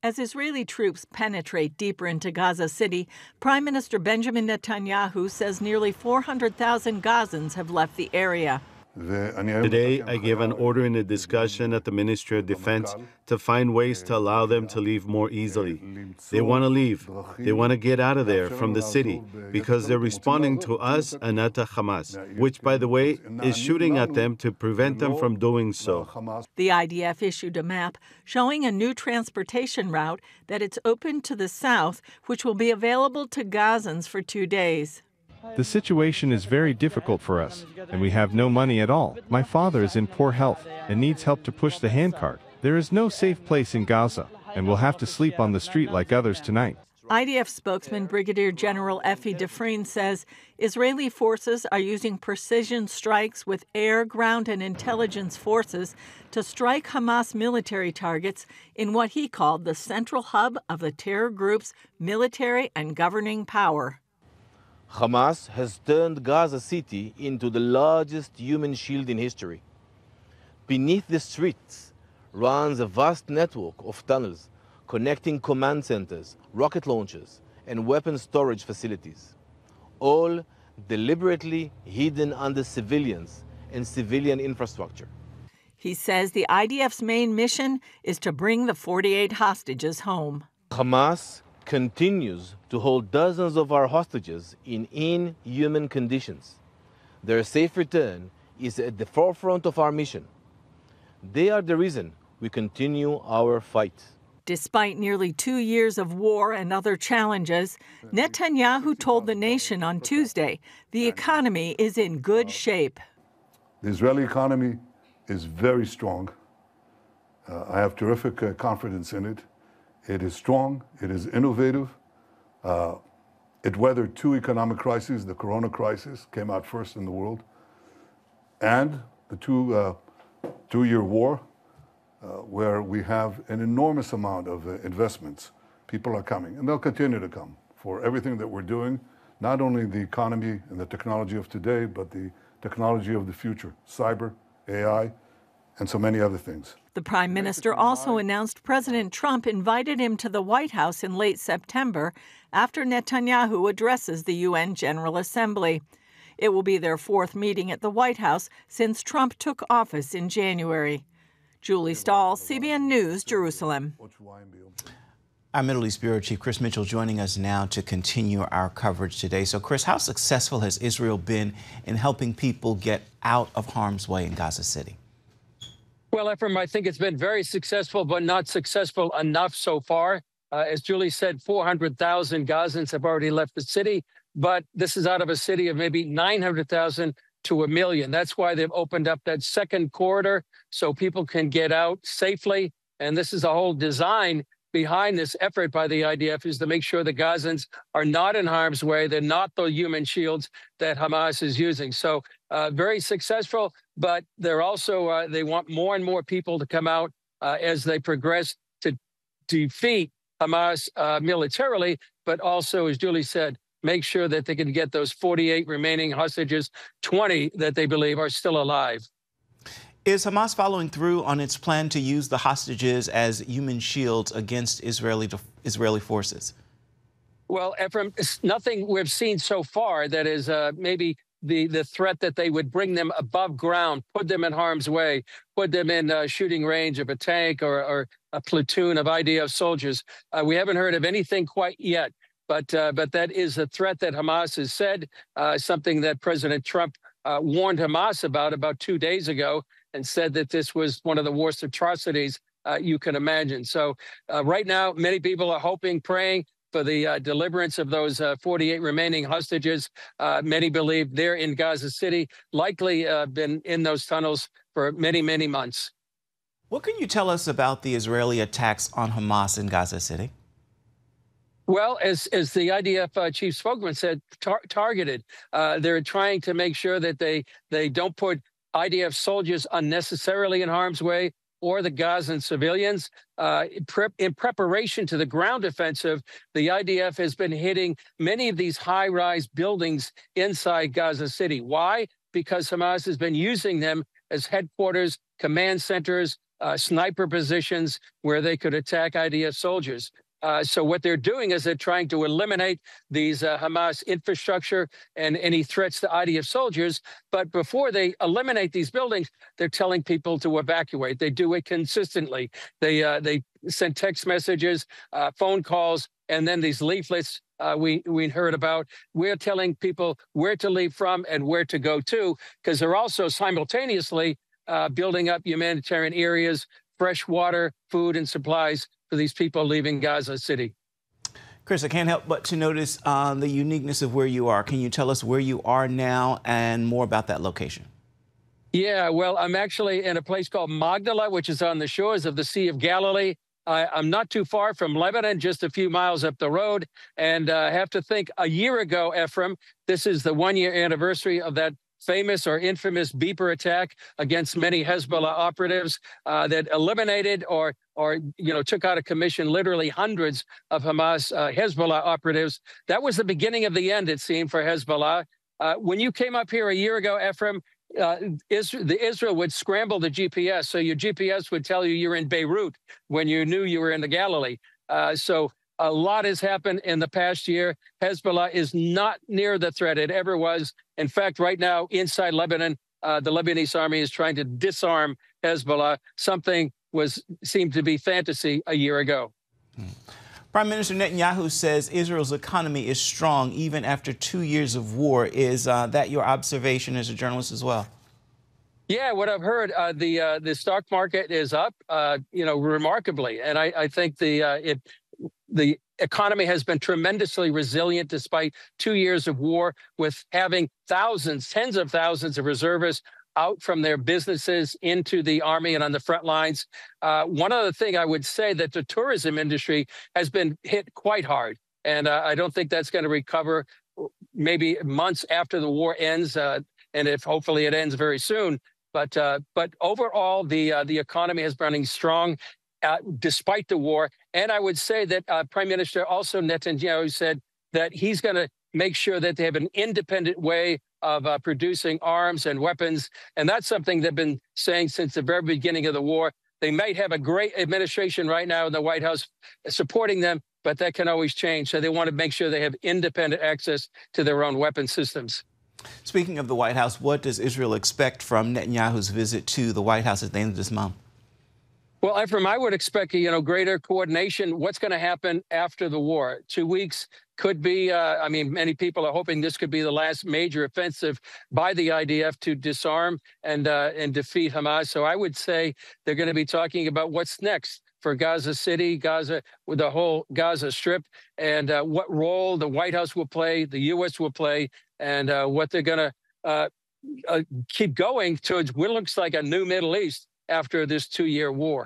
As Israeli troops penetrate deeper into Gaza City, Prime Minister Benjamin Netanyahu says nearly 400,000 Gazans have left the area. Today, I gave an order in a discussion at the Ministry of Defense to find ways to allow them to leave more easily. They want to leave. They want to get out of there from the city because they're responding to us and not to Hamas, which, by the way, is shooting at them to prevent them from doing so. The IDF issued a map showing a new transportation route that it's open to the south, which will be available to Gazans for 2 days. The situation is very difficult for us, and we have no money at all. My father is in poor health and needs help to push the handcart. There is no safe place in Gaza, and we'll have to sleep on the street like others tonight. IDF spokesman Brigadier General Effie Defreen says Israeli forces are using precision strikes with air, ground, and intelligence forces to strike Hamas military targets in what he called the central hub of the terror group's military and governing power. Hamas has turned Gaza City into the largest human shield in history. Beneath the streets runs a vast network of tunnels connecting command centers, rocket launchers, and weapon storage facilities, all deliberately hidden under civilians and civilian infrastructure. He says the IDF's main mission is to bring the 48 hostages home. Hamas continues to hold dozens of our hostages in inhuman conditions. Their safe return is at the forefront of our mission. They are the reason we continue our fight. Despite nearly 2 years of war and other challenges, Netanyahu told the nation on Tuesday the economy is in good shape. The Israeli economy is very strong. I have terrific confidence in it. It is strong, it is innovative. It weathered 2 economic crises. The corona crisis came out first in the world, and the two-year war, where we have an enormous amount of investments. People are coming, and they'll continue to come for everything that we're doing, not only the economy and the technology of today, but the technology of the future, cyber, AI, and so many other things. The Prime Minister also announced President Trump invited him to the White House in late September after Netanyahu addresses the UN General Assembly. It will be their 4th meeting at the White House since Trump took office in January. Julie Stahl, CBN News, Jerusalem. Our Middle East Bureau Chief Chris Mitchell joining us now to continue our coverage today. So, Chris, how successful has Israel been in helping people get out of harm's way in Gaza City? Well, Ephraim, I think it's been very successful, but not successful enough so far. As Julie said, 400,000 Gazans have already left the city, but this is out of a city of maybe 900,000 to 1 million. That's why they've opened up that second corridor so people can get out safely. And this is a whole design behind this effort by the IDF, is to make sure the Gazans are not in harm's way. They're not the human shields that Hamas is using. So very successful, but they're also, they want more and more people to come out as they progress to defeat Hamas militarily, but also, as Julie said, make sure that they can get those 48 remaining hostages, 20 that they believe are still alive. Is Hamas following through on its plan to use the hostages as human shields against Israeli forces? Well, Ephraim, it's nothing we've seen so far that is maybe the threat that they would bring them above ground, put them in harm's way, put them in shooting range of a tank or a platoon of IDF soldiers. We haven't heard of anything quite yet, but that is a threat that Hamas has said, something that President Trump warned Hamas about 2 days ago, and said that this was one of the worst atrocities you can imagine. So right now, many people are hoping, praying for the deliverance of those 48 remaining hostages. Many believe they're in Gaza City, likely been in those tunnels for many, many months. What can you tell us about the Israeli attacks on Hamas in Gaza City? Well, as the IDF chief spokesman said, targeted. They're trying to make sure that they don't put IDF soldiers unnecessarily in harm's way, or the Gazan civilians. In preparation to the ground offensive, the IDF has been hitting many of these high-rise buildings inside Gaza City. Why? Because Hamas has been using them as headquarters, command centers, sniper positions where they could attack IDF soldiers. So what they're doing is they're trying to eliminate these Hamas infrastructure and any threats to IDF soldiers. But before they eliminate these buildings, they're telling people to evacuate. They do it consistently. They send text messages, phone calls, and then these leaflets we heard about. We're telling people where to leave from and where to go to, because they're also simultaneously building up humanitarian areas, fresh water, food, and supplies for these people leaving Gaza City. Chris, I can't help but to notice the uniqueness of where you are. Can you tell us where you are now and more about that location? Yeah, well, I'm actually in a place called Magdala, which is on the shores of the Sea of Galilee. I'm not too far from Lebanon, just a few miles up the road. And I have to think a year ago, Ephraim, this is the one-year anniversary of that famous or infamous beeper attack against many Hezbollah operatives that eliminated or took out of commission literally hundreds of Hamas Hezbollah operatives. That was the beginning of the end, it seemed, for Hezbollah. When you came up here a year ago, Ephraim, Israel would scramble the GPS, so your GPS would tell you you're in Beirut when you knew you were in the Galilee. So a lot has happened in the past year. Hezbollah is not near the threat it ever was. In fact, right now inside Lebanon, the Lebanese army is trying to disarm Hezbollah. Something seemed to be fantasy a year ago. Prime Minister Netanyahu says Israel's economy is strong even after 2 years of war. Is that your observation as a journalist as well? Yeah, what I've heard, the stock market is up, remarkably, and I think the economy has been tremendously resilient despite 2 years of war, with having thousands, tens of thousands of reservists out from their businesses into the army and on the front lines. One other thing I would say, that the tourism industry has been hit quite hard, and I don't think that's going to recover maybe months after the war ends, and if hopefully it ends very soon. But overall, the economy has been running strong despite the war. And I would say that Prime Minister also Netanyahu said that he's going to make sure that they have an independent way of producing arms and weapons. And that's something they've been saying since the very beginning of the war. They might have a great administration right now in the White House supporting them, but that can always change. So they want to make sure they have independent access to their own weapon systems. Speaking of the White House, what does Israel expect from Netanyahu's visit to the White House at the end of this month? Well, Ephraim, I would expect greater coordination. What's going to happen after the war? 2 weeks could be, many people are hoping this could be the last major offensive by the IDF to disarm and defeat Hamas. So I would say they're going to be talking about what's next for Gaza City, Gaza, with the whole Gaza Strip, and what role the White House will play, the U.S. will play, and what they're going to keep going towards what looks like a new Middle East after this 2-year war.